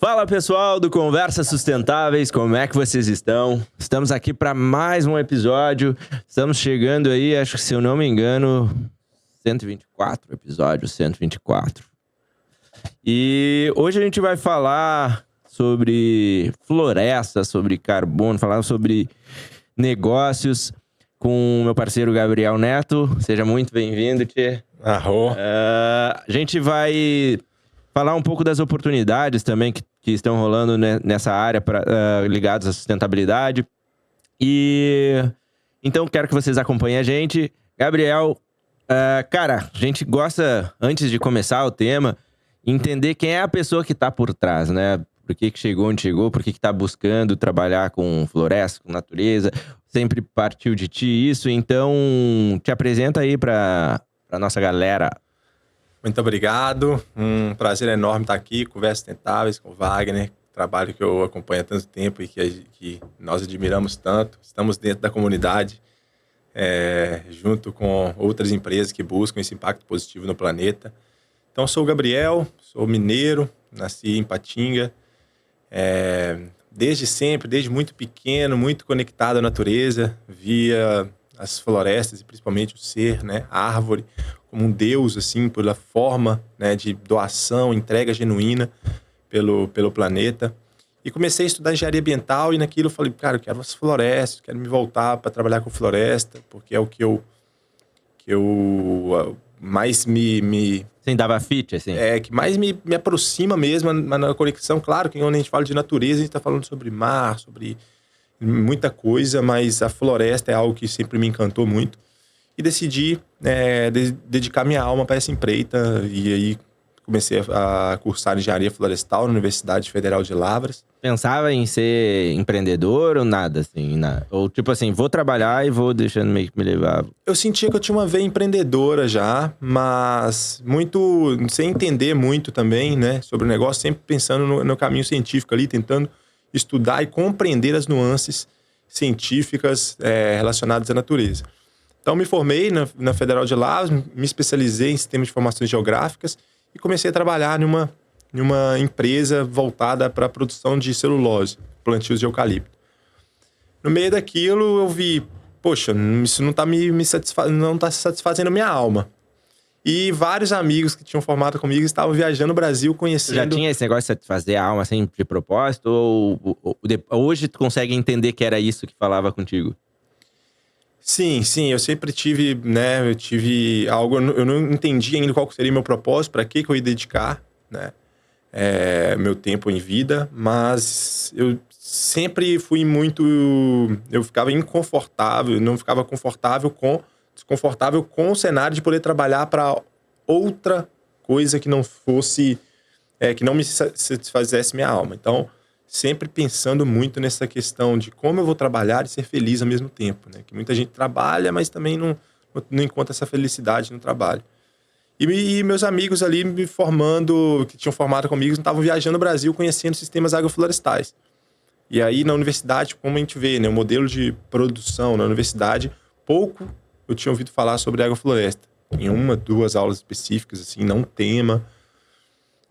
Fala pessoal do Conversas Sustentáveis, como é que vocês estão? Estamos aqui para mais um episódio. Estamos chegando aí, acho que se eu não me engano, 124 episódios, 124. E hoje a gente vai falar sobre floresta, sobre carbono, falar sobre negócios com o meu parceiro Gabriel Neto. Seja muito bem-vindo, Tchê. A gente vai falar um pouco das oportunidades também que estão rolando nessa área ligadas à sustentabilidade. E então quero que vocês acompanhem a gente. Gabriel, cara, a gente gosta, antes de começar o tema, entender quem é a pessoa que está por trás, né? Por que chegou onde chegou, por que está buscando trabalhar com floresta, com natureza. Sempre partiu de ti isso, então te apresenta aí para nossa galera. Muito obrigado, um prazer enorme estar aqui, Conversas Sustentáveis com o Wagner, trabalho que eu acompanho há tanto tempo e que nós admiramos tanto. Estamos dentro da comunidade, junto com outras empresas que buscam esse impacto positivo no planeta. Então, sou o Gabriel, sou mineiro, nasci em Patinga, desde sempre, desde muito pequeno, muito conectado à natureza, via as florestas e principalmente o ser, né, a árvore, como um deus, assim, pela forma, né, de doação, entrega genuína pelo planeta. E comecei a estudar engenharia ambiental e naquilo eu falei, cara, eu quero as florestas, quero me voltar para trabalhar com floresta, porque é o que eu mais me Sim, dava fit, assim? Que mais me aproxima mesmo na conexão. Claro que quando a gente fala de natureza, a gente está falando sobre mar, sobre muita coisa, mas a floresta é algo que sempre me encantou muito. E decidi dedicar minha alma para essa empreita. E aí comecei a cursar engenharia florestal na Universidade Federal de Lavras. Pensava em ser empreendedor ou nada, assim? Ou tipo assim, vou trabalhar e vou deixando meio que me levar? Eu sentia que eu tinha uma veia empreendedora já, mas muito sem entender muito também, né, sobre o negócio, sempre pensando no caminho científico ali, tentando estudar e compreender as nuances científicas relacionadas à natureza. Então, me formei na Federal de Lavras, me especializei em sistemas de informações geográficas e comecei a trabalhar numa empresa voltada para a produção de celulose, plantios de eucalipto. No meio daquilo, eu vi, poxa, isso não está satisfazendo minha alma. E vários amigos que tinham formado comigo estavam viajando no Brasil, conhecendo... Já tinha esse negócio de satisfazer a alma, assim, de propósito? Ou hoje tu consegue entender que era isso que falava contigo? Sim, eu sempre tive, né, eu tive algo, eu não entendi ainda qual seria meu propósito, para que eu ia dedicar, né, meu tempo em vida, mas eu sempre fui eu ficava inconfortável, não ficava desconfortável com o cenário de poder trabalhar para outra coisa que não fosse, que não me satisfazesse minha alma. Então, sempre pensando muito nessa questão de como eu vou trabalhar e ser feliz ao mesmo tempo, né? Que muita gente trabalha, mas também não encontra essa felicidade no trabalho. E meus amigos ali me formando, que tinham formado comigo, estavam viajando no Brasil, conhecendo sistemas agroflorestais. E aí, na universidade, como a gente vê, né, o modelo de produção na universidade, pouco eu tinha ouvido falar sobre agrofloresta. Em 1, 2 aulas específicas, assim, não tema.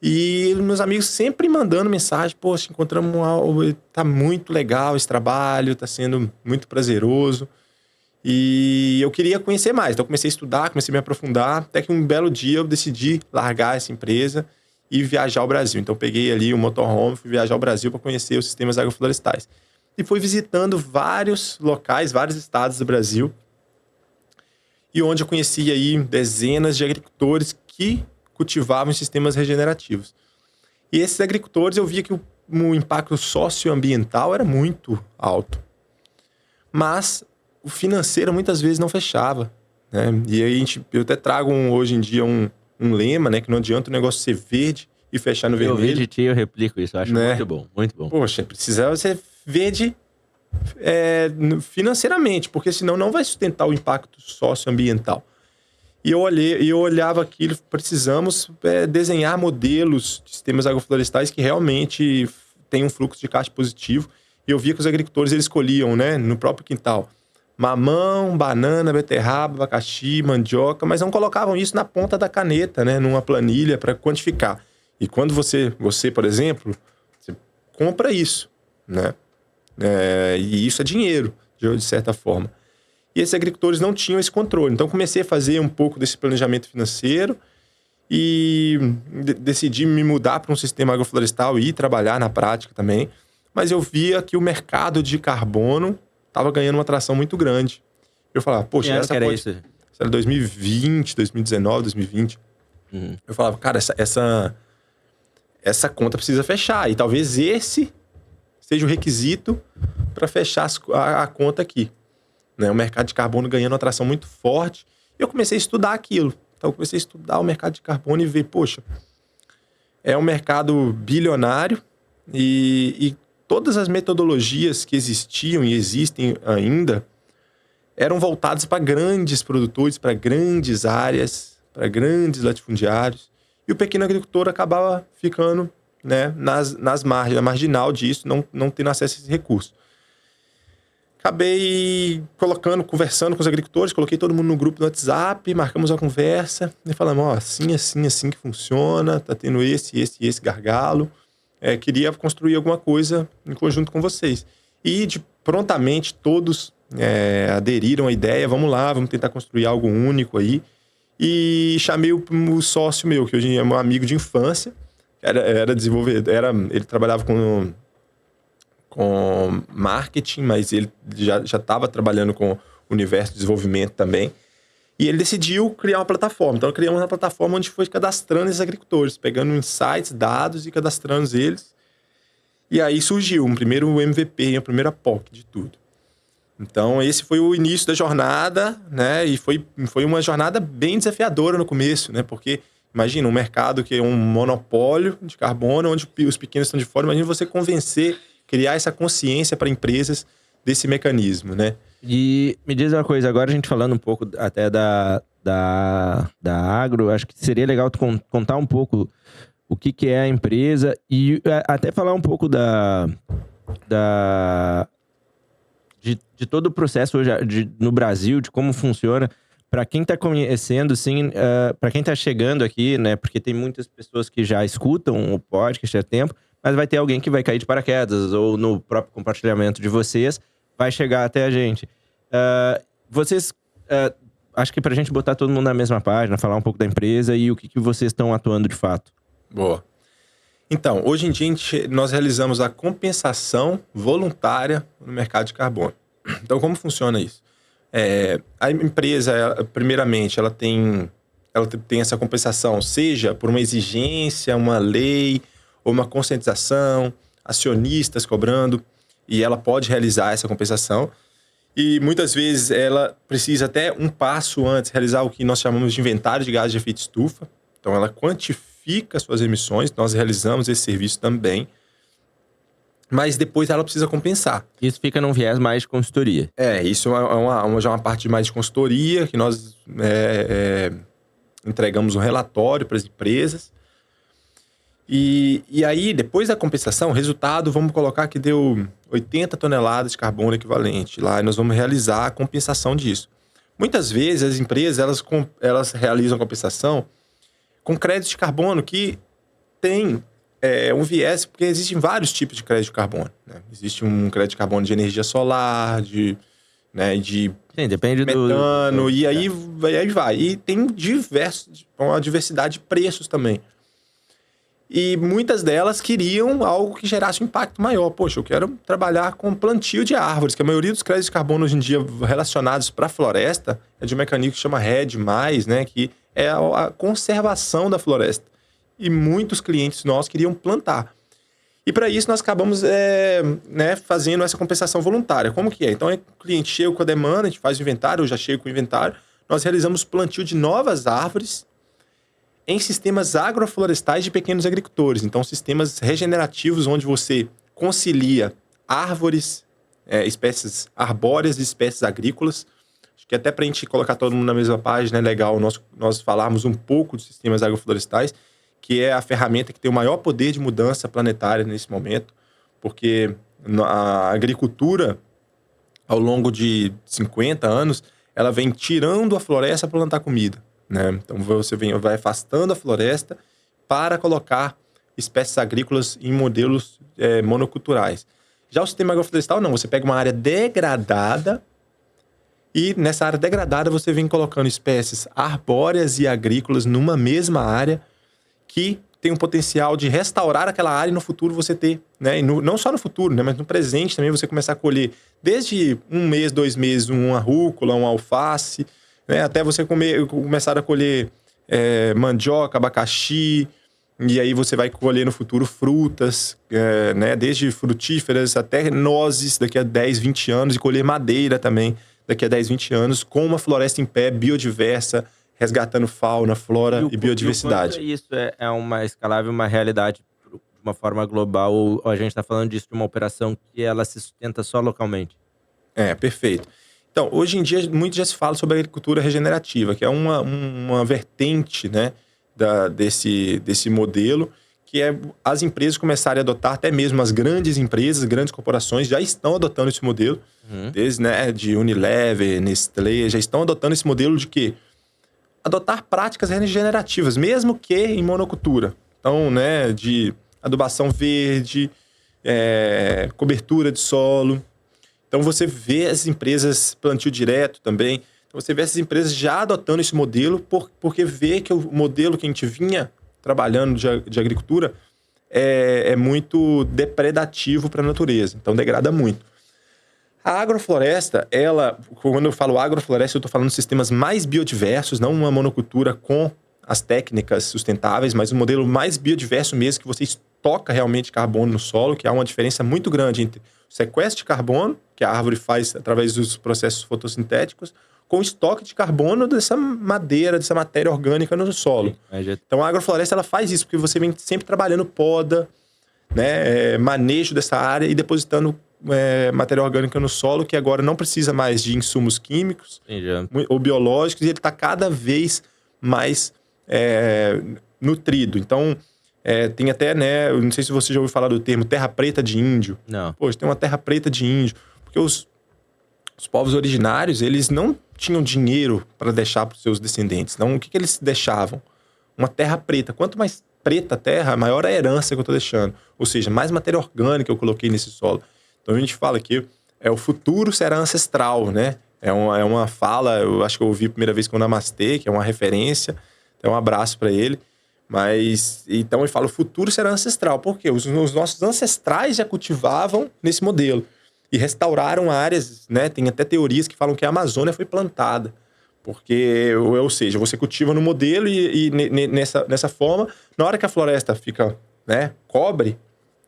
E meus amigos sempre mandando mensagem, poxa, encontramos algo, tá muito legal esse trabalho, tá sendo muito prazeroso. E eu queria conhecer mais, então comecei a estudar, comecei a me aprofundar, até que um belo dia eu decidi largar essa empresa e viajar ao Brasil. Então peguei ali o motorhome, fui viajar ao Brasil para conhecer os sistemas agroflorestais. E fui visitando vários locais, vários estados do Brasil, e onde eu conheci aí dezenas de agricultores que cultivavam sistemas regenerativos. E esses agricultores, eu via que o impacto socioambiental era muito alto. Mas o financeiro muitas vezes não fechava, né? E aí eu até trago hoje em dia um lema, né? Que não adianta o negócio ser verde e fechar no vermelho. Eu vi de ti, eu replico isso. Eu acho muito bom, muito bom. Poxa, precisa ser verde financeiramente, porque senão não vai sustentar o impacto socioambiental. E eu olhava aquilo, precisamos desenhar modelos de sistemas agroflorestais que realmente tenham um fluxo de caixa positivo. E eu via que os agricultores eles escolhiam, né, no próprio quintal, mamão, banana, beterraba, abacaxi, mandioca, mas não colocavam isso na ponta da caneta, né, numa planilha para quantificar. E quando você, por exemplo, compra isso, né? E isso é dinheiro, de certa forma. E esses agricultores não tinham esse controle. Então, comecei a fazer um pouco desse planejamento financeiro e decidi me mudar para um sistema agroflorestal e ir trabalhar na prática também. Mas eu via que o mercado de carbono estava ganhando uma atração muito grande. Eu falava, poxa, essa era isso? Isso era 2020, 2019, 2020. Eu falava, cara, essa conta precisa fechar. E talvez esse seja o requisito para fechar a conta aqui. Né? O mercado de carbono ganhando uma atração muito forte. E eu comecei a estudar aquilo. Então, eu comecei a estudar o mercado de carbono e ver, poxa, é um mercado bilionário e todas as metodologias que existiam e existem ainda eram voltadas para grandes produtores, para grandes áreas, para grandes latifundiários. E o pequeno agricultor acabava ficando, né, nas margens, na marginal disso, não tendo acesso a esse recurso. Acabei conversando com os agricultores, coloquei todo mundo no grupo do WhatsApp, marcamos uma conversa e falamos, assim que funciona, tá tendo esse gargalo. Queria construir alguma coisa em conjunto com vocês. E prontamente todos aderiram à ideia, vamos lá, vamos tentar construir algo único aí. E chamei o sócio meu, que hoje é meu amigo de infância, era desenvolvedor, ele trabalhava com marketing, mas ele já estava trabalhando com o universo de desenvolvimento também. E ele decidiu criar uma plataforma. Então, criamos uma plataforma onde foi cadastrando esses agricultores, pegando insights, dados e cadastrando eles. E aí surgiu um primeiro MVP, a primeira POC de tudo. Então, esse foi o início da jornada, né? E foi uma jornada bem desafiadora no começo, né? Porque, imagina, um mercado que é um monopólio de carbono, onde os pequenos estão de fora. Imagina você criar essa consciência para empresas desse mecanismo, né? E me diz uma coisa, agora a gente falando um pouco até da agro, acho que seria legal tu contar um pouco o que é a empresa e até falar um pouco de todo o processo hoje no Brasil, de como funciona. Para quem está conhecendo, sim, para quem está chegando aqui, né? Porque tem muitas pessoas que já escutam o podcast há tempo, mas vai ter alguém que vai cair de paraquedas ou no próprio compartilhamento de vocês vai chegar até a gente. Acho que pra gente botar todo mundo na mesma página, falar um pouco da empresa e o que vocês estão atuando de fato. Boa. Então, hoje em dia nós realizamos a compensação voluntária no mercado de carbono. Então, como funciona isso? A empresa, primeiramente, ela tem essa compensação, seja por uma exigência, uma lei, ou uma conscientização, acionistas cobrando, e ela pode realizar essa compensação. E muitas vezes ela precisa até um passo antes realizar o que nós chamamos de inventário de gases de efeito estufa. Então ela quantifica suas emissões, nós realizamos esse serviço também, mas depois ela precisa compensar. Isso fica num viés mais de consultoria. Isso já é uma parte mais de consultoria, que nós entregamos um relatório para as empresas. E aí, depois da compensação, o resultado, vamos colocar que deu 80 toneladas de carbono equivalente. Lá nós vamos realizar a compensação disso. Muitas vezes, as empresas, elas realizam a compensação com crédito de carbono que tem um viés, porque existem vários tipos de crédito de carbono. Né? Existe um crédito de carbono de energia solar, de Sim, depende metano, e aí vai. E tem uma diversidade de preços também. E muitas delas queriam algo que gerasse um impacto maior. Poxa, eu quero trabalhar com plantio de árvores, que a maioria dos créditos de carbono hoje em dia relacionados para a floresta é de um mecanismo que chama REDD+, né, que é a conservação da floresta. E muitos clientes nossos queriam plantar. E para isso nós acabamos fazendo essa compensação voluntária. Como que é? Então, o cliente chega com a demanda, a gente faz o inventário, eu já chego com o inventário, nós realizamos plantio de novas árvores em sistemas agroflorestais de pequenos agricultores. Então, sistemas regenerativos onde você concilia árvores, espécies arbóreas e espécies agrícolas. Acho que até para a gente colocar todo mundo na mesma página é legal nós falarmos um pouco de sistemas agroflorestais, que é a ferramenta que tem o maior poder de mudança planetária nesse momento, porque a agricultura, ao longo de 50 anos, ela vem tirando a floresta para plantar comida. Né? Então você vai afastando a floresta para colocar espécies agrícolas em modelos monoculturais. Já o sistema agroflorestal, não. Você pega uma área degradada e nessa área degradada você vem colocando espécies arbóreas e agrícolas numa mesma área que tem um potencial de restaurar aquela área e no futuro você ter, né? E não só no futuro, né? Mas no presente também você começar a colher desde 1 mês, 2 meses, uma rúcula, um alface, né? Até você começar a colher mandioca, abacaxi, e aí você vai colher no futuro frutas, né? Desde frutíferas até nozes daqui a 10, 20 anos, e colher madeira também daqui a 10, 20 anos, com uma floresta em pé, biodiversa, resgatando fauna, flora e biodiversidade. E isso é uma escalável, uma realidade de uma forma global, ou a gente está falando disso de uma operação que ela se sustenta só localmente? Perfeito. Então, hoje em dia, muito já se fala sobre a agricultura regenerativa, que é uma vertente, né, desse modelo, que é as empresas começarem a adotar, até mesmo as grandes empresas, grandes corporações já estão adotando esse modelo, desde, né, de Unilever, Nestlé, já estão adotando esse modelo de quê? Adotar práticas regenerativas, mesmo que em monocultura. Então, né, de adubação verde, cobertura de solo. Então, você vê as empresas, plantio direto também. Então, você vê essas empresas já adotando esse modelo, porque vê que o modelo que a gente vinha trabalhando de agricultura é muito depredativo para a natureza. Então, degrada muito. A agrofloresta, quando eu falo agrofloresta, eu estou falando de sistemas mais biodiversos, não uma monocultura com as técnicas sustentáveis, mas um modelo mais biodiverso mesmo, que você estoca realmente carbono no solo, que há uma diferença muito grande entre o sequestro de carbono, que a árvore faz através dos processos fotossintéticos, com o estoque de carbono dessa madeira, dessa matéria orgânica no solo. Então a agrofloresta ela faz isso, porque você vem sempre trabalhando poda, né, manejo dessa área e depositando matéria orgânica no solo, que agora não precisa mais de insumos químicos ou biológicos, e ele está cada vez mais nutrido. Então, tem até, né, eu não sei se você já ouviu falar do termo terra preta de índio. Não. Poxa, tem uma terra preta de índio, porque os povos originários, eles não tinham dinheiro para deixar para os seus descendentes. Então, o que eles deixavam? Uma terra preta. Quanto mais preta a terra, maior a herança que eu estou deixando. Ou seja, mais matéria orgânica eu coloquei nesse solo. Então a gente fala que o futuro será ancestral, né? É uma fala, eu acho que eu ouvi a primeira vez com o Namastê, que é uma referência. Então um abraço para ele. Mas, então ele fala, o futuro será ancestral. Por quê? Os nossos ancestrais já cultivavam nesse modelo. E restauraram áreas, né? Tem até teorias que falam que a Amazônia foi plantada. Porque, ou seja, você cultiva no modelo e nessa forma, na hora que a floresta fica, né, cobre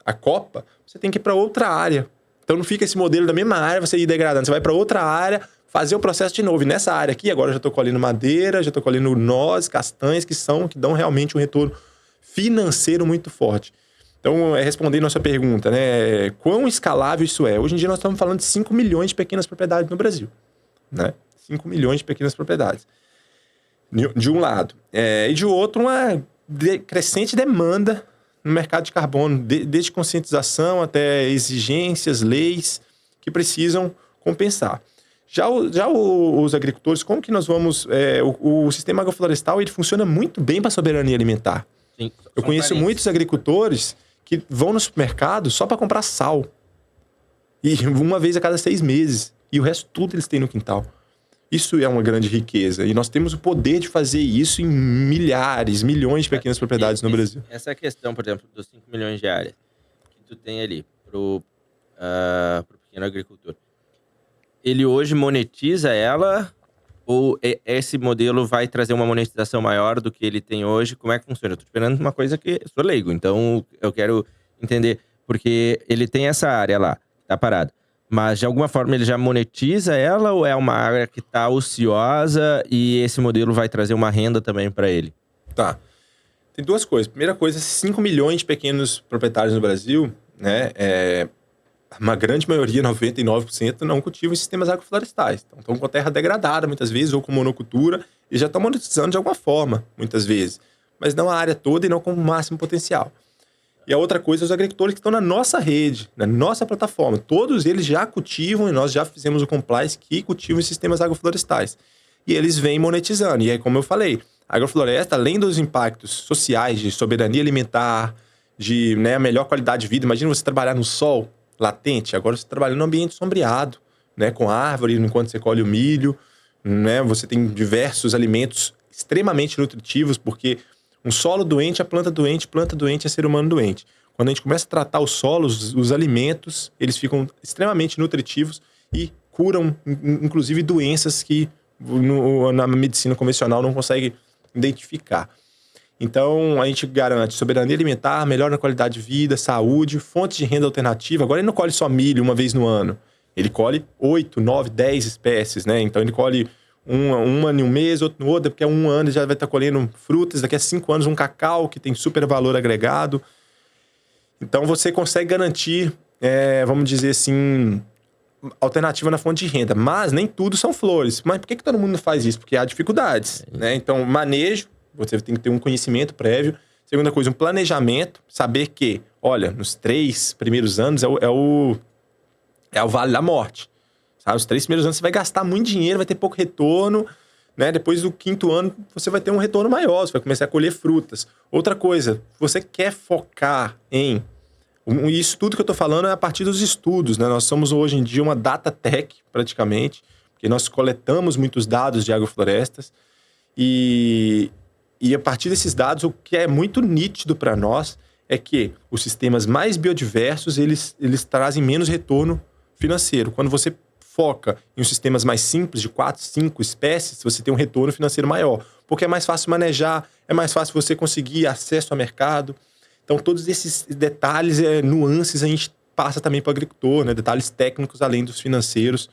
a copa, você tem que ir para outra área. Então não fica esse modelo da mesma área, você ir degradando. Você vai para outra área, fazer o processo de novo. E nessa área aqui, agora eu já estou colhendo madeira, já estou colhendo nozes, castanhas, que dão realmente um retorno financeiro muito forte. Então, respondendo a sua pergunta, né? Quão escalável isso é? Hoje em dia nós estamos falando de 5 milhões de pequenas propriedades no Brasil, né? 5 milhões de pequenas propriedades. De um lado. E de outro, uma crescente demanda no mercado de carbono, desde conscientização até exigências, leis que precisam compensar. Já os agricultores, como que nós vamos... o sistema agroflorestal ele funciona muito bem para a soberania alimentar. Sim, eu conheço muitos agricultores que vão no supermercado só para comprar sal. E uma vez a cada 6 meses. E o resto tudo eles têm no quintal. Isso é uma grande riqueza. E nós temos o poder de fazer isso em milhares, milhões de pequenas propriedades no Brasil. Essa questão, por exemplo, dos 5 milhões de áreas que tu tem ali pro pequeno agricultor. Ele hoje monetiza ela ou esse modelo vai trazer uma monetização maior do que ele tem hoje? Como é que funciona? Eu tô esperando uma coisa que eu sou leigo, então eu quero entender. Porque ele tem essa área lá, tá parada. Mas, de alguma forma, ele já monetiza ela ou é uma área que está ociosa e esse modelo vai trazer uma renda também para ele? Tá. Tem duas coisas. Primeira coisa, 5 milhões de pequenos proprietários no Brasil, né? Uma grande maioria, 99%, não cultivam sistemas agroflorestais. Então, estão com a terra degradada, muitas vezes, ou com monocultura, e já estão monetizando de alguma forma, muitas vezes. Mas não a área toda e não com o máximo potencial. E a outra coisa, os agricultores que estão na nossa rede, na nossa plataforma. Todos eles já cultivam, e nós já fizemos o compliance, que cultivam sistemas agroflorestais. E eles vêm monetizando. E aí, como eu falei, a agrofloresta, além dos impactos sociais de soberania alimentar, de né, melhor qualidade de vida. Imagina você trabalhar no sol latente, agora você trabalha num ambiente sombreado, né, com árvore, enquanto você colhe o milho, né, você tem diversos alimentos extremamente nutritivos, porque um solo doente é planta doente é ser humano doente. Quando a gente começa a tratar os solos, os alimentos, eles ficam extremamente nutritivos e curam, inclusive, doenças que na medicina convencional não consegue identificar. Então, a gente garante soberania alimentar, melhora na qualidade de vida, saúde, fontes de renda alternativa. Agora, ele não colhe só milho uma vez no ano. Ele colhe 8, 9, 10 espécies, né? Então, ele colhe uma em um mês, outra no outro, porque há um ano ele já vai estar colhendo frutas, daqui a 5 anos um cacau que tem super valor agregado. Então, você consegue garantir, vamos dizer assim, alternativa na fonte de renda. Mas nem tudo são flores. Mas por que todo mundo faz isso? Porque há dificuldades, né? Então, manejo, você tem que ter um conhecimento prévio. Segunda coisa, um planejamento. Saber que, olha, nos 3 primeiros anos é o vale da morte. Sabe? Os 3 primeiros anos você vai gastar muito dinheiro, vai ter pouco retorno, né? Depois do 5º ano você vai ter um retorno maior, você vai começar a colher frutas. Outra coisa, você quer focar em... Isso tudo que eu estou falando é a partir dos estudos, né? Nós somos hoje em dia uma data tech, praticamente, porque nós coletamos muitos dados de agroflorestas e a partir desses dados, o que é muito nítido para nós é que os sistemas mais biodiversos, eles trazem menos retorno financeiro. Quando você foca em os sistemas mais simples, de 4, 5 espécies, você tem um retorno financeiro maior, porque é mais fácil manejar, é mais fácil você conseguir acesso ao mercado. Então, todos esses detalhes, nuances, a gente passa também para o agricultor, né? Detalhes técnicos, além dos financeiros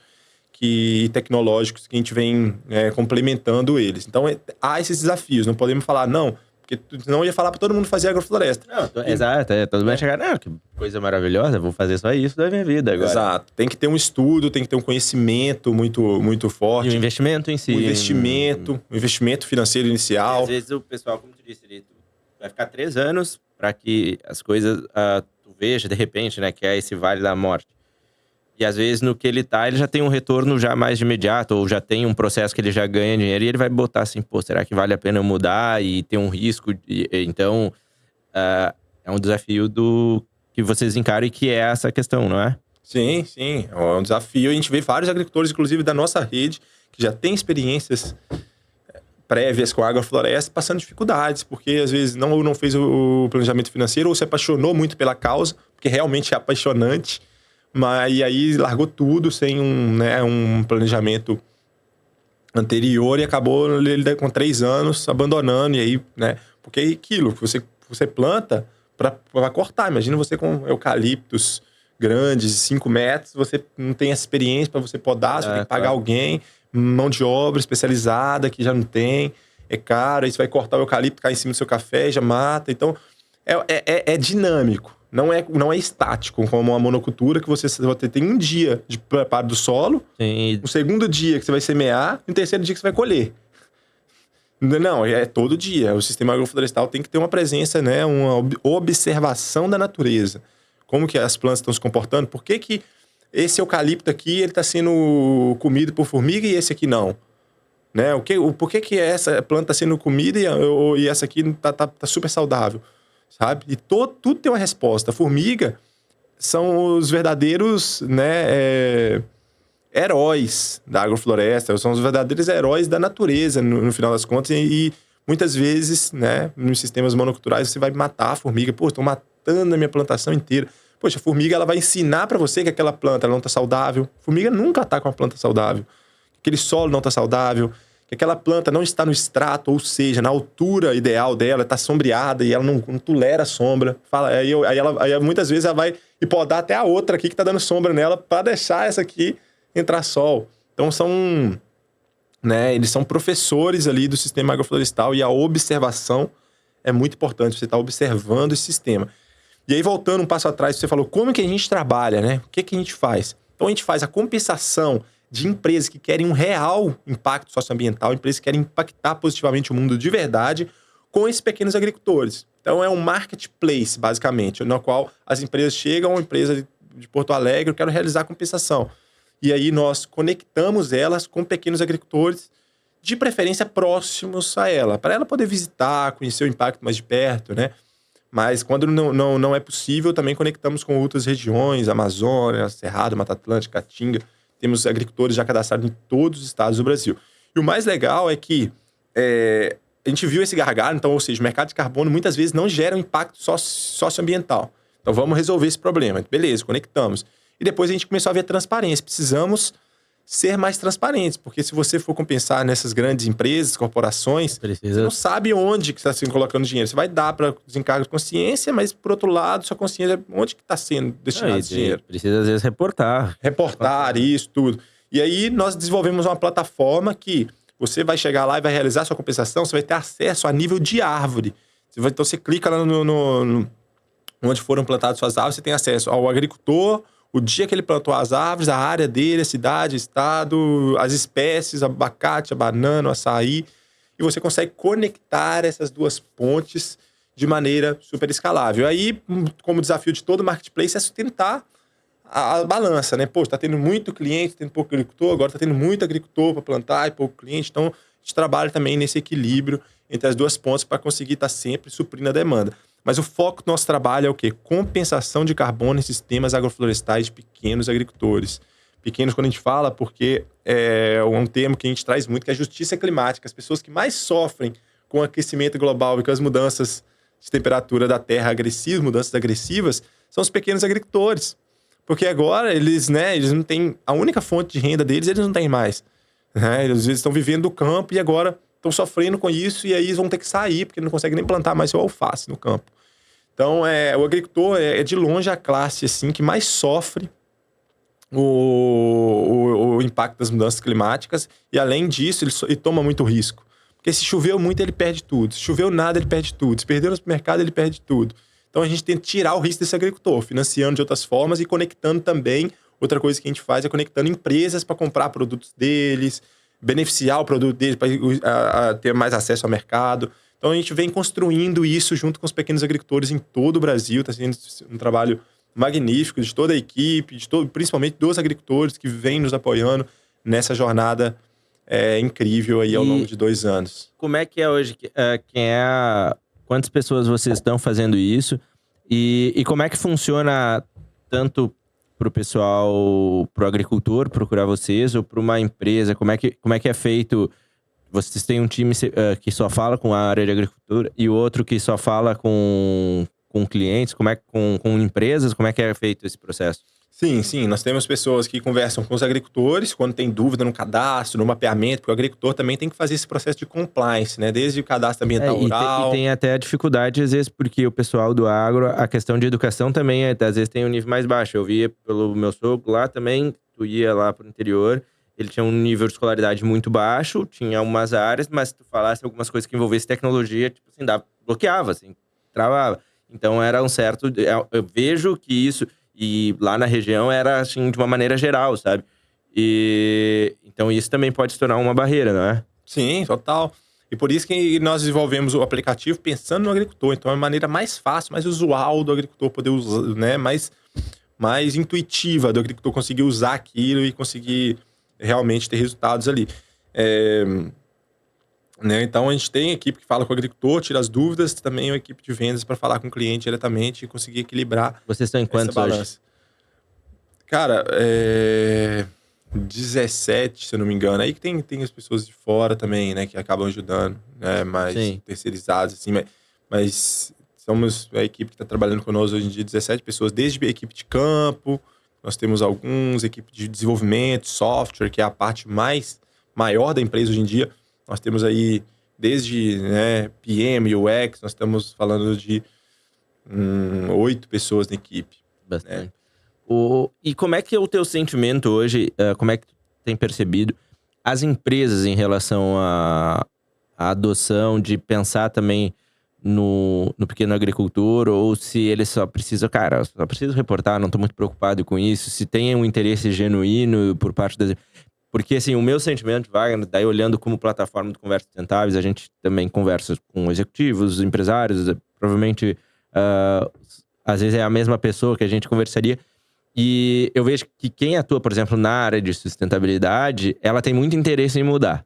e tecnológicos, que a gente vem complementando eles. Então, há esses desafios. Não podemos falar, não, porque senão eu ia falar para todo mundo fazer agrofloresta. Não, exato. Todo mundo chegar, não, que coisa maravilhosa, vou fazer só isso da minha vida agora. Exato. Tem que ter um estudo, tem que ter um conhecimento muito, muito forte. E o investimento em si. O investimento financeiro inicial. E às vezes o pessoal, como tu disse, ele vai ficar 3 anos para que as coisas tu veja, de repente, né, que é esse vale da morte. E às vezes no que ele já tem um retorno já mais de imediato, ou já tem um processo que ele já ganha dinheiro, e ele vai botar assim, pô, será que vale a pena eu mudar e ter um risco? Então, é um desafio que vocês encaram e que é essa questão, não é? Sim, sim. É um desafio. A gente vê vários agricultores, inclusive da nossa rede, que já têm experiências prévias com a agrofloresta, passando dificuldades, porque às vezes não fez o planejamento financeiro, ou se apaixonou muito pela causa, porque realmente é apaixonante, e aí largou tudo sem um planejamento anterior e acabou ele com 3 anos abandonando, e aí, né? Porque é aquilo que você planta para cortar. Imagina você com eucaliptos grandes, 5 metros, você não tem essa experiência para você podar, você tem que pagar alguém, mão de obra especializada que já não tem, é caro, aí você vai cortar o eucalipto, cai em cima do seu café e já mata. Então, é dinâmico. Não é estático, como uma monocultura que você tem um dia de preparo do solo, Sim. o segundo dia que você vai semear e o terceiro dia que você vai colher. Não, é todo dia. O sistema agroflorestal tem que ter uma presença, né, uma observação da natureza. Como que as plantas estão se comportando? Por que esse eucalipto aqui ele está sendo comido por formiga e esse aqui não? Né? Por que essa planta está sendo comida e essa aqui tá super saudável? Sabe? E tudo tem uma resposta. A formiga são os verdadeiros, né, heróis da agrofloresta, são os verdadeiros heróis da natureza, no final das contas. E muitas vezes, né, nos sistemas monoculturais, você vai matar a formiga. Pô, estou matando a minha plantação inteira. Poxa, a formiga ela vai ensinar para você que aquela planta ela não está saudável. A formiga nunca está com uma planta saudável. Aquele solo não está saudável. Que aquela planta não está no extrato, ou seja, na altura ideal dela, está sombreada e ela não tolera a sombra. Aí muitas vezes ela vai podar até a outra aqui que está dando sombra nela para deixar essa aqui entrar sol. Então eles são professores ali do sistema agroflorestal e a observação é muito importante. Você está observando esse sistema. E aí, voltando um passo atrás, você falou como que a gente trabalha, né? O que a gente faz? Então, a gente faz a compensação de empresas que querem um real impacto socioambiental, empresas que querem impactar positivamente o mundo de verdade, com esses pequenos agricultores. Então, é um marketplace, basicamente, no qual as empresas chegam, uma empresa de Porto Alegre, eu quero realizar a compensação. E aí, nós conectamos elas com pequenos agricultores, de preferência próximos a ela, para ela poder visitar, conhecer o impacto mais de perto, né? Mas quando não é possível, também conectamos com outras regiões, Amazônia, Cerrado, Mata Atlântica, Caatinga. Temos agricultores já cadastrados em todos os estados do Brasil. E o mais legal é que a gente viu esse gargalo, então, ou seja, o mercado de carbono muitas vezes não gera um impacto socioambiental. Então vamos resolver esse problema. Beleza, conectamos. E depois a gente começou a ver transparência. Precisamos ser mais transparentes, porque se você for compensar nessas grandes empresas, corporações, você não sabe onde que está sendo colocando dinheiro. Você vai dar para os encargos de consciência, mas por outro lado, sua consciência, onde que está sendo destinado esse dinheiro? Precisa às vezes reportar. Isso, tudo. E aí nós desenvolvemos uma plataforma que você vai chegar lá e vai realizar sua compensação, você vai ter acesso a nível de árvore. Então você clica lá onde foram plantadas suas árvores, você tem acesso ao agricultor, o dia que ele plantou as árvores, a área dele, a cidade, o estado, as espécies, abacate, a banana, o açaí. E você consegue conectar essas duas pontes de maneira super escalável. Aí, como desafio de todo marketplace, é sustentar a balança, né? Pô, tá tendo muito cliente, tendo pouco agricultor, agora tá tendo muito agricultor para plantar e pouco cliente. Então, a gente trabalha também nesse equilíbrio entre as duas pontes para conseguir estar sempre suprindo a demanda. Mas o foco do nosso trabalho é o quê? Compensação de carbono em sistemas agroflorestais de pequenos agricultores. Pequenos, quando a gente fala, porque é um termo que a gente traz muito, que é a justiça climática. As pessoas que mais sofrem com o aquecimento global e com as mudanças de temperatura da terra agressivas, mudanças agressivas, são os pequenos agricultores. Porque agora eles não têm... A única fonte de renda deles, eles não têm mais. Né? Eles estão vivendo do campo e agora estão sofrendo com isso e aí eles vão ter que sair, porque não conseguem nem plantar mais seu alface no campo. Então, o agricultor é de longe a classe assim, que mais sofre o impacto das mudanças climáticas e, além disso, ele toma muito risco. Porque se choveu muito, ele perde tudo. Se choveu nada, ele perde tudo. Se perdeu no supermercado, ele perde tudo. Então, a gente tem que tirar o risco desse agricultor, financiando de outras formas e conectando também. Outra coisa que a gente faz é conectando empresas para comprar produtos deles, beneficiar o produto deles para ter mais acesso ao mercado. Então, a gente vem construindo isso junto com os pequenos agricultores em todo o Brasil. Está sendo um trabalho magnífico de toda a equipe, principalmente dos agricultores que vêm nos apoiando nessa jornada incrível aí ao longo de 2 anos. Como é que é hoje? Quantas pessoas vocês estão fazendo isso? E como é que funciona tanto para o pessoal, para o agricultor procurar vocês ou para uma empresa? Como é que é feito? Vocês têm um time que só fala com a área de agricultura e outro que só fala com clientes? Com empresas? Como é que é feito esse processo? Sim. Nós temos pessoas que conversam com os agricultores quando tem dúvida no cadastro, no mapeamento, porque o agricultor também tem que fazer esse processo de compliance, né? Desde o cadastro ambiental rural. E tem até a dificuldade, às vezes, porque o pessoal do agro, a questão de educação também, às vezes, tem um nível mais baixo. Eu via pelo meu sogro lá também, tu ia lá pro interior, ele tinha um nível de escolaridade muito baixo, tinha umas áreas, mas se tu falasse algumas coisas que envolvessem tecnologia, tipo assim, bloqueava, assim, travava. Então, era um certo... Eu vejo que isso... E lá na região era, assim, de uma maneira geral, sabe? Então isso também pode se tornar uma barreira, não é? Sim, total. E por isso que nós desenvolvemos o aplicativo pensando no agricultor. Então é a maneira mais fácil, mais usual do agricultor poder usar, né? Mais intuitiva do agricultor conseguir usar aquilo e conseguir realmente ter resultados ali. Né? Então a gente tem equipe que fala com o agricultor, tira as dúvidas, também uma equipe de vendas para falar com o cliente diretamente e conseguir equilibrar. Vocês estão em quantos hoje? Cara, 17, se eu não me engano. Aí que tem as pessoas de fora também, né, que acabam ajudando, né, mais terceirizados, assim, mas somos a equipe que está trabalhando conosco hoje em dia, 17 pessoas, desde a equipe de campo, nós temos equipe de desenvolvimento, software, que é a parte maior da empresa hoje em dia. Nós temos aí, desde PM, UX, nós estamos falando de 8 pessoas na equipe. Bastante. Né? E como é que é o teu sentimento hoje, como é que tu tem percebido as empresas em relação à adoção de pensar também no pequeno agricultor, ou se eles só precisam reportar, não estou muito preocupado com isso, se tem um interesse genuíno por parte das... Porque, assim, o meu sentimento, Wagner, daí olhando como plataforma de Conversas Sustentáveis, a gente também conversa com executivos, empresários, provavelmente, às vezes é a mesma pessoa que a gente conversaria. E eu vejo que quem atua, por exemplo, na área de sustentabilidade, ela tem muito interesse em mudar.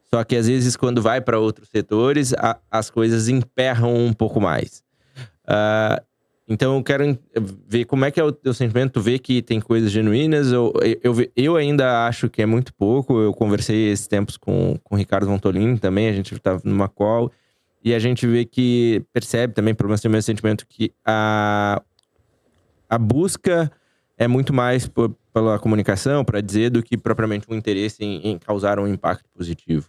Só que, às vezes, quando vai para outros setores, as coisas emperram um pouco mais. Então eu quero ver como é que é o teu sentimento. Tu vê que tem coisas genuínas? Eu ainda acho que é muito pouco. Eu conversei esses tempos com o Ricardo Montolini também. A gente estava numa call. E a gente vê que percebe também, pelo menos tem o mesmo sentimento, que a busca é muito mais pela comunicação, para dizer, do que propriamente um interesse em causar um impacto positivo.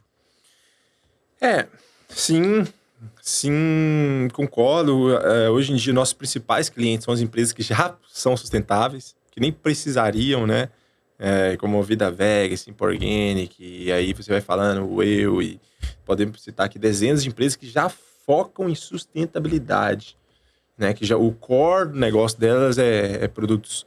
Sim, concordo. Hoje em dia, nossos principais clientes são as empresas que já são sustentáveis, que nem precisariam, né? Como Vida Veg, Simple Organic, e aí você vai falando e podemos citar aqui dezenas de empresas que já focam em sustentabilidade, né? Que já o core do negócio delas é produtos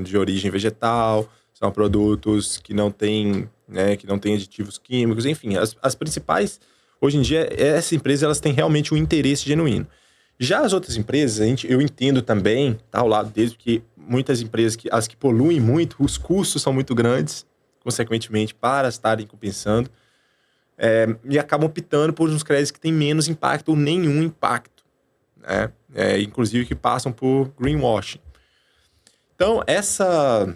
de origem vegetal, são produtos que não têm, né, que não têm aditivos químicos, enfim, as principais. Hoje em dia, essas empresas elas têm realmente um interesse genuíno. Já as outras empresas, eu entendo também, tá ao lado deles, porque muitas empresas, as que poluem muito, os custos são muito grandes, consequentemente, para estarem compensando, e acabam optando por uns créditos que têm menos impacto ou nenhum impacto, né? Inclusive que passam por greenwashing. Então, essa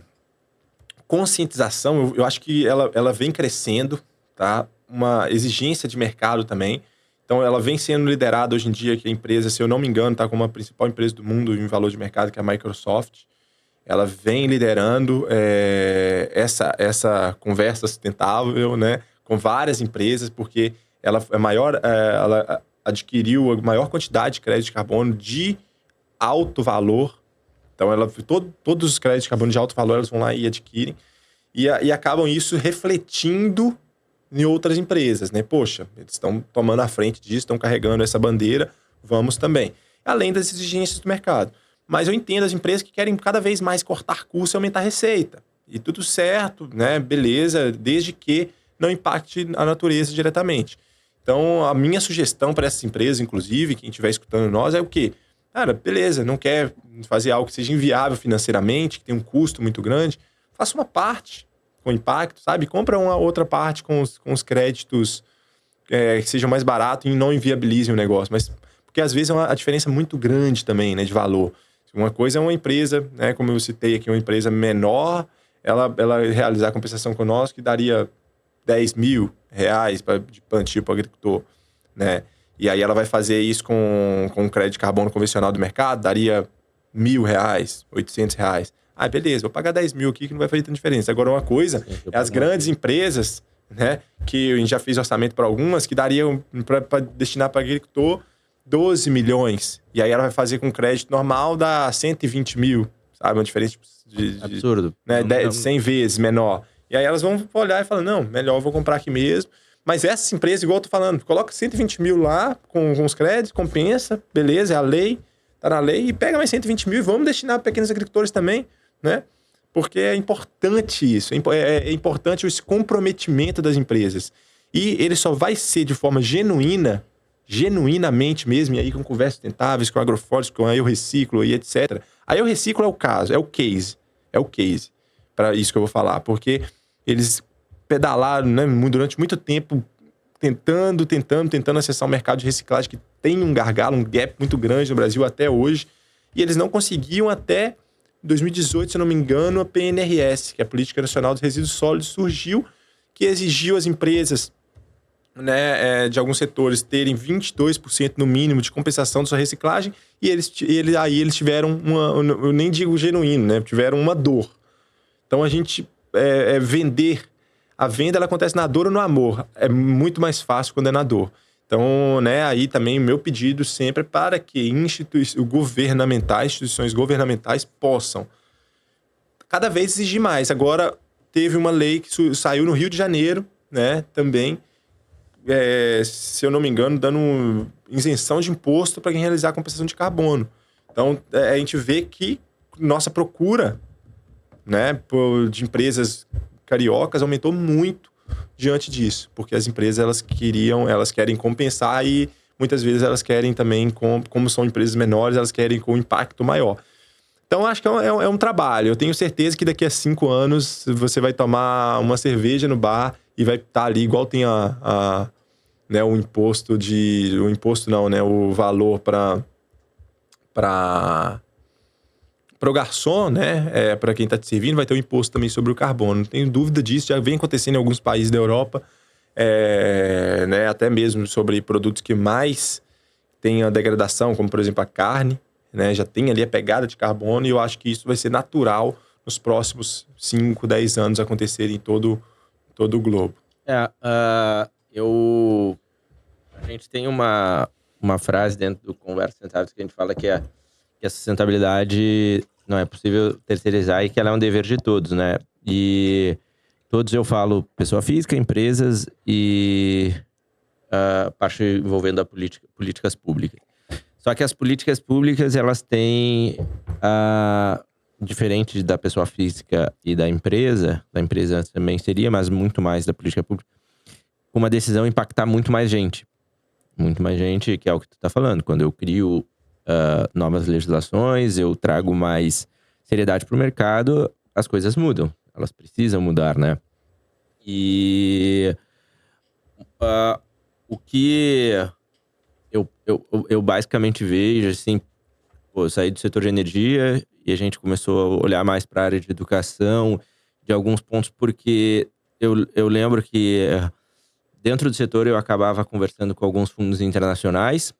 conscientização, eu acho que ela vem crescendo, tá? Uma exigência de mercado também. Então, ela vem sendo liderada hoje em dia, que a empresa, se eu não me engano, está como a principal empresa do mundo em valor de mercado, que é a Microsoft. Ela vem liderando essa conversa sustentável, né, com várias empresas, porque ela adquiriu a maior quantidade de crédito de carbono de alto valor. Então, todos os créditos de carbono de alto valor, elas vão lá e adquirem. E acabam isso refletindo em outras empresas, né? Poxa, eles estão tomando a frente disso, estão carregando essa bandeira, vamos também. Além das exigências do mercado. Mas eu entendo as empresas que querem cada vez mais cortar custos e aumentar a receita. E tudo certo, né? Beleza, desde que não impacte a natureza diretamente. Então, a minha sugestão para essas empresas, inclusive, quem estiver escutando nós, é o quê? Cara, beleza, não quer fazer algo que seja inviável financeiramente, que tenha um custo muito grande, faça uma parte com impacto, sabe? Compra uma outra parte com os créditos que sejam mais baratos e não inviabilizem o negócio. Mas, porque às vezes é a diferença muito grande também, né, de valor. Uma coisa é uma empresa, né, como eu citei aqui, uma empresa menor, ela realizar a compensação conosco que daria R$10 mil de plantio para o agricultor, né? E aí ela vai fazer isso com crédito de carbono convencional do mercado, daria R$1.000, R$800. Ah, beleza, vou pagar 10 mil aqui que não vai fazer tanta diferença. Agora, uma coisa é as grandes empresas, né, que a gente já fez orçamento para algumas, que dariam para destinar para agricultor 12 milhões. E aí ela vai fazer com crédito normal, dá 120 mil, sabe? Uma diferença de absurdo. Né, 100 vezes menor. E aí elas vão olhar e falar, não, melhor eu vou comprar aqui mesmo. Mas essas empresas, igual eu tô falando, coloca 120 mil lá com os créditos, compensa, beleza, é a lei, tá na lei, e pega mais 120 mil e vamos destinar para pequenos agricultores também, né? Porque é importante isso, é importante esse comprometimento das empresas. E ele só vai ser de forma genuinamente mesmo, e aí com conversas sustentáveis, com agrofortes, com a Eu Reciclo e etc. A Eu Reciclo é o caso, é o case para isso que eu vou falar, porque eles pedalaram, né, durante muito tempo tentando acessar um mercado de reciclagem que tem um gargalo, um gap muito grande no Brasil até hoje, e eles não conseguiam até 2018, se eu não me engano, a PNRS, que é a Política Nacional dos Resíduos Sólidos, surgiu, que exigiu às empresas, né, de alguns setores terem 22% no mínimo de compensação da sua reciclagem, e eles tiveram eu nem digo genuíno, né, tiveram uma dor. Então a gente a venda ela acontece na dor ou no amor. É muito mais fácil quando é na dor. Então, né, aí também o meu pedido sempre é para que instituições governamentais possam cada vez exigir mais. Agora, teve uma lei que saiu no Rio de Janeiro, né, também, se eu não me engano, dando isenção de imposto para quem realizar a compensação de carbono. Então, a gente vê que nossa procura, né, de empresas cariocas aumentou muito diante disso, porque as empresas elas querem compensar e muitas vezes elas querem também, como são empresas menores, elas querem com impacto maior. Então acho que é um trabalho. Eu tenho certeza que daqui a 5 anos você vai tomar uma cerveja no bar e vai estar ali igual tem né, o valor para para o garçom, né? Para quem está te servindo, vai ter um imposto também sobre o carbono. Não tenho dúvida disso, já vem acontecendo em alguns países da Europa, né? Até mesmo sobre produtos que mais têm a degradação, como por exemplo a carne, né? Já tem ali a pegada de carbono, e eu acho que isso vai ser natural nos próximos 5, 10 anos acontecer em todo o globo. A gente tem uma frase dentro do Conversas Sustentáveis que a gente fala que a sustentabilidade não é possível terceirizar e que ela é um dever de todos, né? E todos eu falo pessoa física, empresas e parte envolvendo a políticas públicas. Só que as políticas públicas, elas têm, diferente da pessoa física e da empresa também seria, mas muito mais da política pública, uma decisão impactar muito mais gente. Muito mais gente, que é o que tu tá falando. Quando eu crio novas legislações, eu trago mais seriedade pro mercado, as coisas mudam. Elas precisam mudar, né? E o que eu basicamente vejo, assim, eu saí do setor de energia e a gente começou a olhar mais para a área de educação, de alguns pontos, porque eu lembro que dentro do setor eu acabava conversando com alguns fundos internacionais,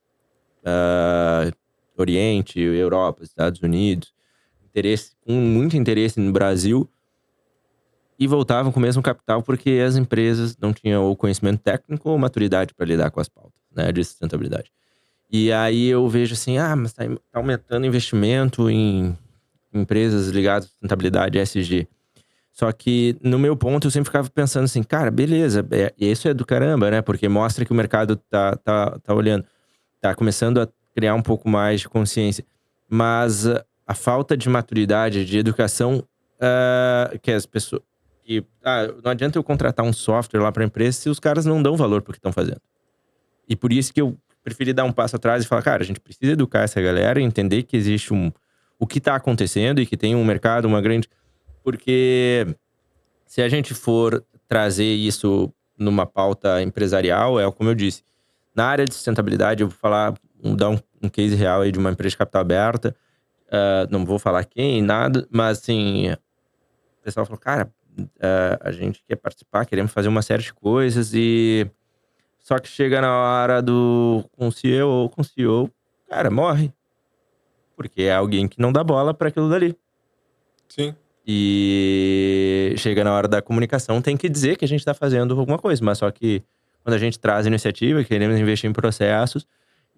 Oriente, Europa, Estados Unidos, com muito interesse no Brasil, e voltavam com o mesmo capital porque as empresas não tinham ou conhecimento técnico ou maturidade para lidar com as pautas, né, de sustentabilidade. E aí eu vejo assim, mas tá aumentando investimento em empresas ligadas à sustentabilidade, ESG. Só que, no meu ponto, eu sempre ficava pensando assim, cara, beleza, isso é do caramba, né? Porque mostra que o mercado tá olhando, tá começando a criar um pouco mais de consciência. Mas a falta de maturidade, de educação, que as pessoas... não adianta eu contratar um software lá pra empresa se os caras não dão valor pro que estão fazendo. E por isso que eu preferi dar um passo atrás e falar, cara, a gente precisa educar essa galera, entender que existe o que tá acontecendo e que tem um mercado, uma grande... Porque se a gente for trazer isso numa pauta empresarial, como eu disse, na área de sustentabilidade, eu vou dar um case real aí de uma empresa de capital aberta, não vou falar quem, nada, mas assim, o pessoal falou, cara, a gente quer participar, queremos fazer uma série de coisas e... Só que chega na hora com o CEO, cara, morre. Porque é alguém que não dá bola para aquilo dali. Sim. E chega na hora da comunicação, tem que dizer que a gente tá fazendo alguma coisa. Mas só que quando a gente traz iniciativa, queremos investir em processos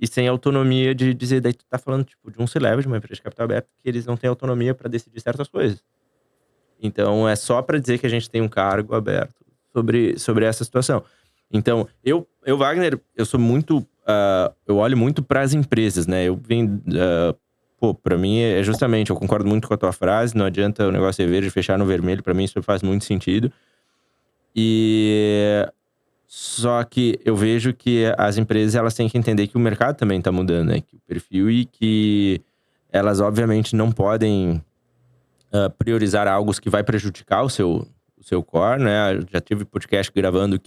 e sem autonomia de dizer, daí tu tá falando tipo de um C-Level, de uma empresa de capital aberto, que eles não têm autonomia para decidir certas coisas. Então é só para dizer que a gente tem um cargo aberto sobre essa situação. Então, eu Wagner, eu sou muito... eu olho muito para as empresas, né? Eu venho... pra mim é justamente... Eu concordo muito com a tua frase. Não adianta o negócio ser verde e fechar no vermelho. Pra mim isso faz muito sentido. Só que eu vejo que as empresas, elas têm que entender que o mercado também tá mudando, né? Que o perfil, e que elas, obviamente, não podem priorizar algo que vai prejudicar o seu core, né? Eu já tive podcast gravando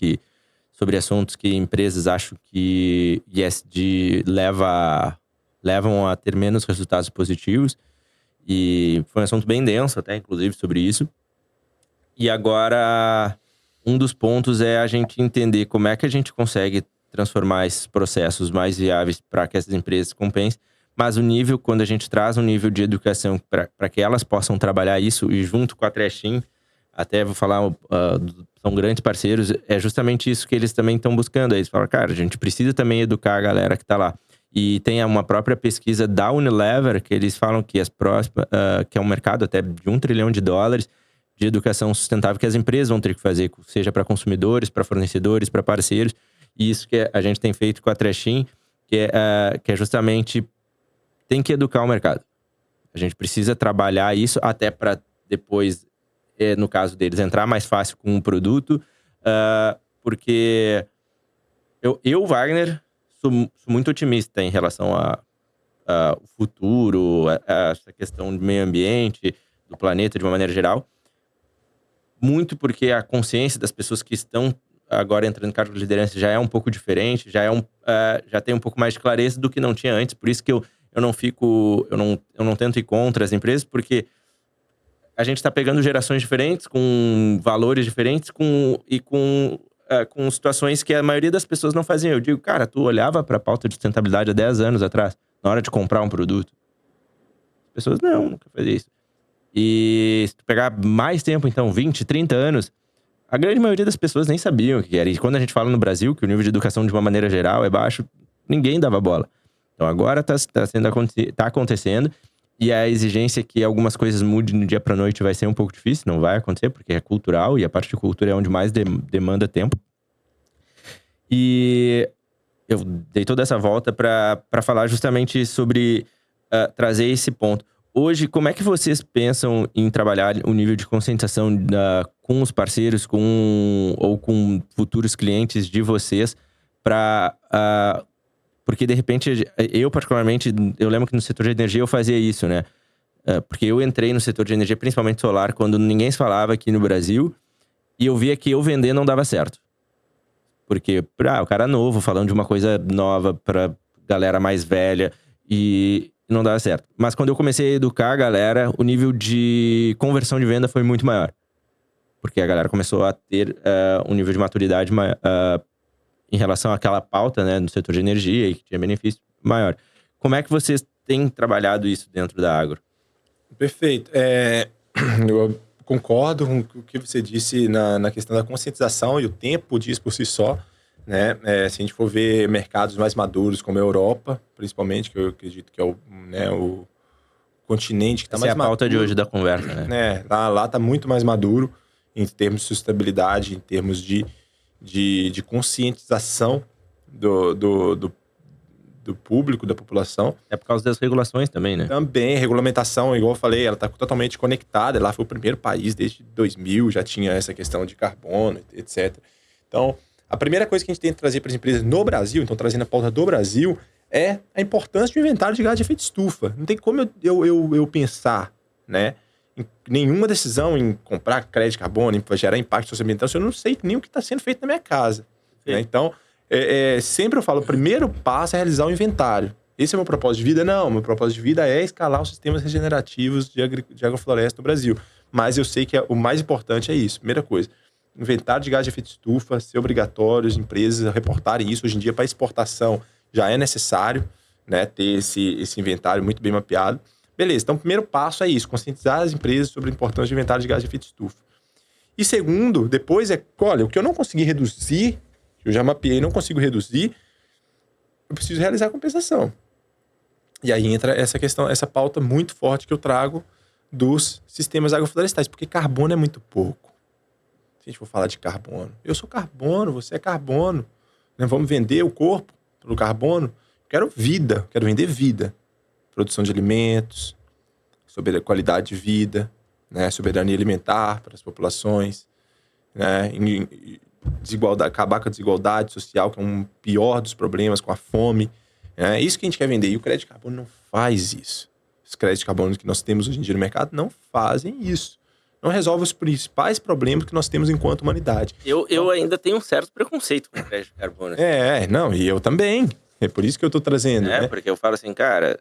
sobre assuntos que empresas acham que ESG levam a ter menos resultados positivos. E foi um assunto bem denso até, inclusive, sobre isso. E agora, um dos pontos é a gente entender como é que a gente consegue transformar esses processos mais viáveis para que essas empresas compensem. Mas o nível, quando a gente traz um nível de educação para que elas possam trabalhar isso, e junto com a Trashin, até vou falar, são grandes parceiros, é justamente isso que eles também estão buscando. Eles falam, cara, a gente precisa também educar a galera que tá lá. E tem uma própria pesquisa da Unilever, que eles falam que que é um mercado até de $1 trilhão de educação sustentável que as empresas vão ter que fazer, seja para consumidores, para fornecedores, para parceiros. E isso que a gente tem feito com a Trashin, que é justamente, tem que educar o mercado. A gente precisa trabalhar isso até para depois, no caso deles, entrar mais fácil com um produto, porque Wagner, sou muito otimista em relação ao futuro, a essa questão do meio ambiente, do planeta de uma maneira geral. Muito porque a consciência das pessoas que estão agora entrando em cargo de liderança já é um pouco diferente, já tem um pouco mais de clareza do que não tinha antes. Por isso que eu não tento ir contra as empresas, porque a gente tá pegando gerações diferentes, com valores diferentes, com situações que a maioria das pessoas não faziam. Eu digo, cara, tu olhava pra pauta de sustentabilidade há 10 anos atrás, na hora de comprar um produto. As pessoas, nunca fazia isso. E se tu pegar mais tempo, então, 20, 30 anos, a grande maioria das pessoas nem sabiam o que era. E quando a gente fala no Brasil, que o nível de educação, de uma maneira geral, é baixo, ninguém dava bola. Então agora tá acontecendo. E a exigência que algumas coisas mudem do dia pra noite vai ser um pouco difícil, não vai acontecer, porque é cultural, e a parte de cultura é onde mais demanda tempo. E eu dei toda essa volta pra falar justamente sobre trazer esse ponto. Hoje, como é que vocês pensam em trabalhar o nível de conscientização com os parceiros, ou com futuros clientes de vocês, porque de repente, eu particularmente, eu lembro que no setor de energia eu fazia isso, né? Porque eu entrei no setor de energia, principalmente solar, quando ninguém se falava aqui no Brasil, e eu via que eu vender não dava certo. Porque, o cara novo, falando de uma coisa nova pra galera mais velha, e não dava certo. Mas quando eu comecei a educar a galera, o nível de conversão de venda foi muito maior. Porque a galera começou a ter um nível de maturidade em relação àquela pauta, né, no setor de energia e que tinha benefício maior. Como é que vocês têm trabalhado isso dentro da Agro? Perfeito. Eu concordo com o que você disse na questão da conscientização, e o tempo diz por si só, né? Se a gente for ver mercados mais maduros, como a Europa, principalmente, que eu acredito que é o continente que está mais maduro. Essa é a pauta de hoje da conversa, né? Lá está muito mais maduro em termos de sustentabilidade, em termos de conscientização do público, da população. É por causa das regulações também, né? Também, regulamentação, igual eu falei, ela está totalmente conectada. Lá foi o primeiro país, desde 2000, já tinha essa questão de carbono, etc. Então, a primeira coisa que a gente tem que trazer para as empresas no Brasil, então trazendo a pauta do Brasil, é a importância do inventário de gás de efeito estufa. Não tem como eu pensar, né, em nenhuma decisão em comprar crédito de carbono, em gerar impacto socioambiental, se eu não sei nem o que está sendo feito na minha casa. Né? Então, sempre eu falo, o primeiro passo é realizar o inventário. Esse é o meu propósito de vida? Não, meu propósito de vida é escalar os sistemas regenerativos de agrofloresta no Brasil. Mas eu sei que o mais importante é isso. Primeira coisa, inventário de gás de efeito estufa, ser obrigatório, as empresas reportarem isso. Hoje em dia, para exportação, já é necessário, né, ter esse inventário muito bem mapeado. Beleza, então o primeiro passo é isso, conscientizar as empresas sobre a importância de inventário de gás de efeito estufa. E segundo, depois olha, o que eu não consegui reduzir, eu já mapeei e não consigo reduzir, eu preciso realizar a compensação. E aí entra essa questão, essa pauta muito forte que eu trago dos sistemas agroflorestais, porque carbono é muito pouco. Se a gente for falar de carbono, eu sou carbono, você é carbono. Né? Vamos vender o corpo pelo carbono? Quero vida, quero vender vida. Produção de alimentos, sobre qualidade de vida, né? Soberania alimentar para as populações, né? Desigualdade, acabar com a desigualdade social, que é um pior dos problemas, com a fome. É isso que a gente quer vender. E o crédito de carbono não faz isso. Os créditos de carbono que nós temos hoje em dia no mercado não fazem isso. Não resolve os principais problemas que nós temos enquanto humanidade. Eu ainda tenho um certo preconceito com o crédito de carbono. Não, e eu também. É por isso que eu tô trazendo, né? Porque eu falo assim, cara...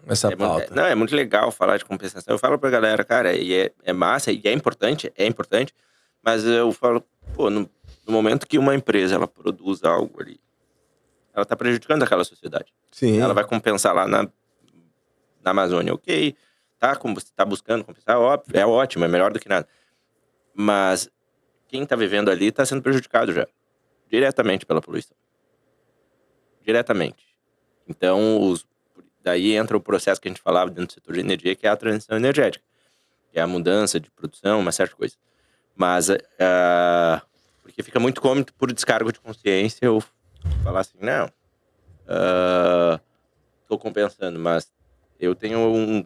Essa pauta. É muito legal falar de compensação. Eu falo pra galera, cara, e é massa, e é importante, mas eu falo, no momento que uma empresa, ela produz algo ali, ela tá prejudicando aquela sociedade. Sim. Ela vai compensar lá na Amazônia, ok, tá, como você tá buscando compensar, óbvio, é ótimo, é melhor do que nada. Mas quem tá vivendo ali tá sendo prejudicado já, diretamente pela poluição. Diretamente. Então, daí entra o processo que a gente falava dentro do setor de energia, que é a transição energética. Que é a mudança de produção, uma certa coisa. Mas, porque fica muito cômodo por descargo de consciência eu falar assim, não, tô compensando, mas eu tenho um...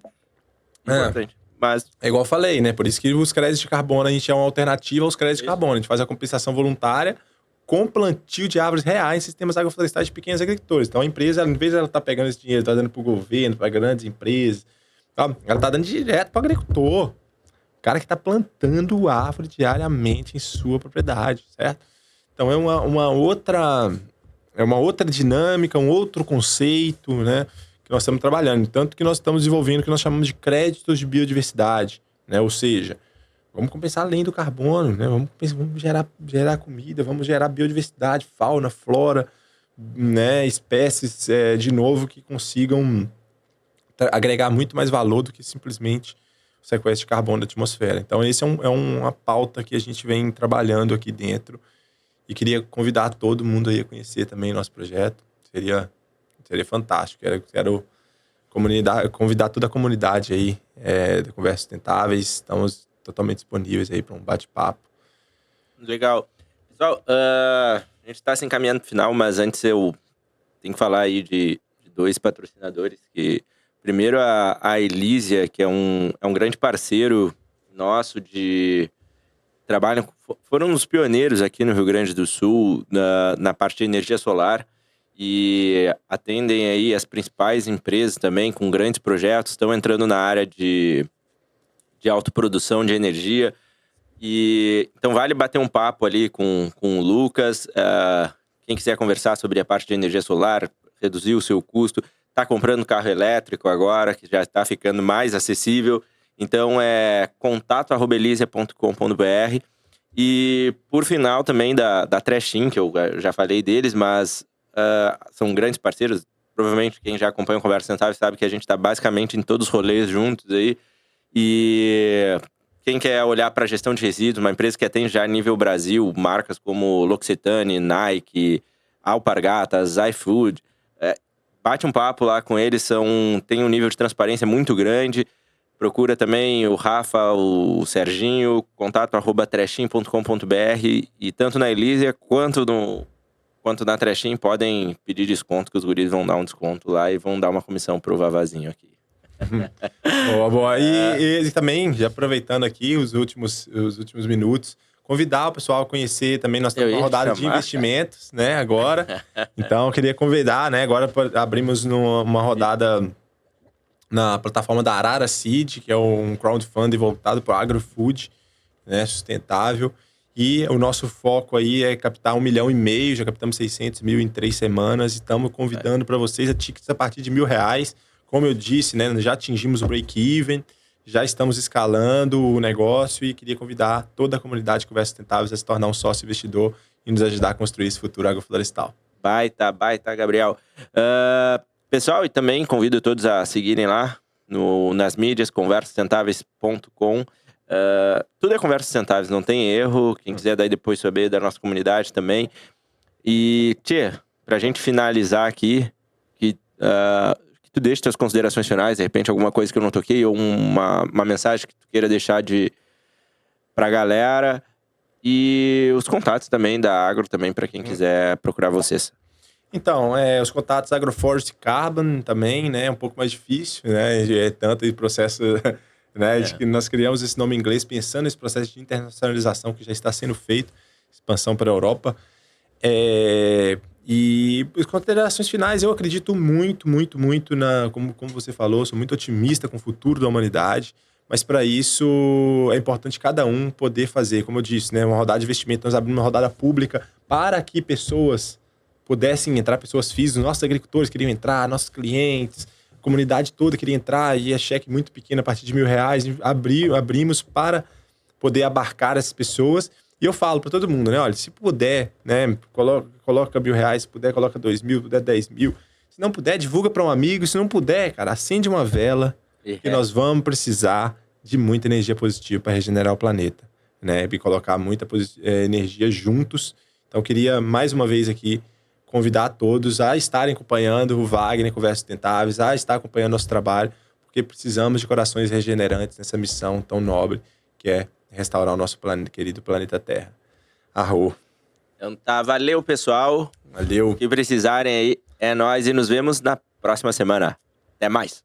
Importante. Mas... É igual eu falei, né? Por isso que os créditos de carbono, a gente é uma alternativa aos créditos de carbono. A gente faz a compensação voluntária com plantio de árvores reais em sistemas agroflorestais de pequenos agricultores. Então, a empresa, em vez de ela estar pegando esse dinheiro, tá dando para o governo, para grandes empresas, ela está dando direto para o agricultor. O cara que está plantando árvore diariamente em sua propriedade, certo? Então, é uma outra dinâmica, um outro conceito, né? que nós estamos trabalhando. Tanto que nós estamos desenvolvendo o que nós chamamos de créditos de biodiversidade, né? Ou seja, vamos compensar além do carbono, né? Vamos gerar comida, vamos gerar biodiversidade, fauna, flora, né? Espécies, de novo, que consigam agregar muito mais valor do que simplesmente o sequestro de carbono da atmosfera. Então, esse é uma pauta que a gente vem trabalhando aqui dentro e queria convidar todo mundo aí a conhecer também nosso projeto. Seria fantástico. Quero convidar toda a comunidade aí da Conversas Sustentáveis. Estamos totalmente disponíveis aí para um bate-papo. Legal. Pessoal, a gente está se encaminhando para o final, mas antes eu tenho que falar aí de 2 patrocinadores. Primeiro, a Elísia, que é um grande parceiro nosso de trabalho. Foram os pioneiros aqui no Rio Grande do Sul na parte de energia solar e atendem aí as principais empresas também com grandes projetos. Estão entrando na área de autoprodução de energia. E então vale bater um papo ali com o Lucas. Quem quiser conversar sobre a parte de energia solar, reduzir o seu custo, está comprando carro elétrico agora, que já está ficando mais acessível. Então é contato@elisia.com.br. E por final também da Trashin, que eu já falei deles, mas são grandes parceiros. Provavelmente quem já acompanha o Conversa Sustentável sabe que a gente está basicamente em todos os rolês juntos aí. E quem quer olhar para a gestão de resíduos, uma empresa que atende já a nível Brasil, marcas como L'Occitane, Nike, Alpargatas, iFood, bate um papo lá com eles, tem um nível de transparência muito grande. Procura também o Rafa, o Serginho, contato@trashin.com.br, e tanto na Elísia quanto na Trashin podem pedir desconto, que os guris vão dar um desconto lá e vão dar uma comissão pro Vavazinho aqui. Boa. E também, já aproveitando aqui os últimos minutos, convidar o pessoal a conhecer também. Nós temos uma rodada de investimentos, né, agora. Então, eu queria convidar, né, agora abrimos uma rodada na plataforma da Arara Seed, que é um crowdfunding voltado para o agrofood, né, sustentável. E o nosso foco aí é captar 1,5 milhão, já captamos 600 mil em 3 semanas. E estamos convidando para vocês a tickets a partir de R$1.000. Como eu disse, né, já atingimos o break-even, já estamos escalando o negócio e queria convidar toda a comunidade de Conversas Sustentáveis a se tornar um sócio investidor e nos ajudar a construir esse futuro agroflorestal. Baita, Gabriel. Pessoal, e também convido todos a seguirem lá nas mídias, conversasustentáveis.com. Tudo é Conversas Sustentáveis, não tem erro. Quem quiser daí depois saber da nossa comunidade também. E, pra gente finalizar aqui, que tu deixe tuas considerações finais, de repente alguma coisa que eu não toquei, ou uma mensagem que tu queira deixar pra galera. E os contatos também da Agro também, para quem quiser procurar vocês. Então, os contatos Agroforest Carbon também, né? É um pouco mais difícil, né? É tanto processo, né? De que nós criamos esse nome em inglês pensando nesse processo de internacionalização que já está sendo feito, expansão para a Europa. E as considerações finais, eu acredito muito como você falou, sou muito otimista com o futuro da humanidade, mas para isso é importante cada um poder fazer, como eu disse, né, uma rodada de investimento. Nós abrimos uma rodada pública para que pessoas pudessem entrar, pessoas físicas, nossos agricultores queriam entrar, nossos clientes, a comunidade toda queria entrar, e é cheque muito pequeno a partir de R$1.000, abrimos para poder abarcar essas pessoas. E eu falo para todo mundo, né? Olha, se puder, né? Coloca R$1.000, se puder, coloca 2.000, se puder 10.000. Se não puder, divulga para um amigo. Se não puder, cara, acende uma vela, que nós vamos precisar de muita energia positiva para regenerar o planeta, né? E colocar muita energia juntos. Então, eu queria, mais uma vez aqui, convidar todos a estarem acompanhando o Wagner Conversas Sustentáveis, a estar acompanhando nosso trabalho, porque precisamos de corações regenerantes nessa missão tão nobre que é restaurar o nosso querido planeta Terra. Arro. Então tá, valeu, pessoal. Valeu. O que precisarem aí é nóis e nos vemos na próxima semana. Até mais.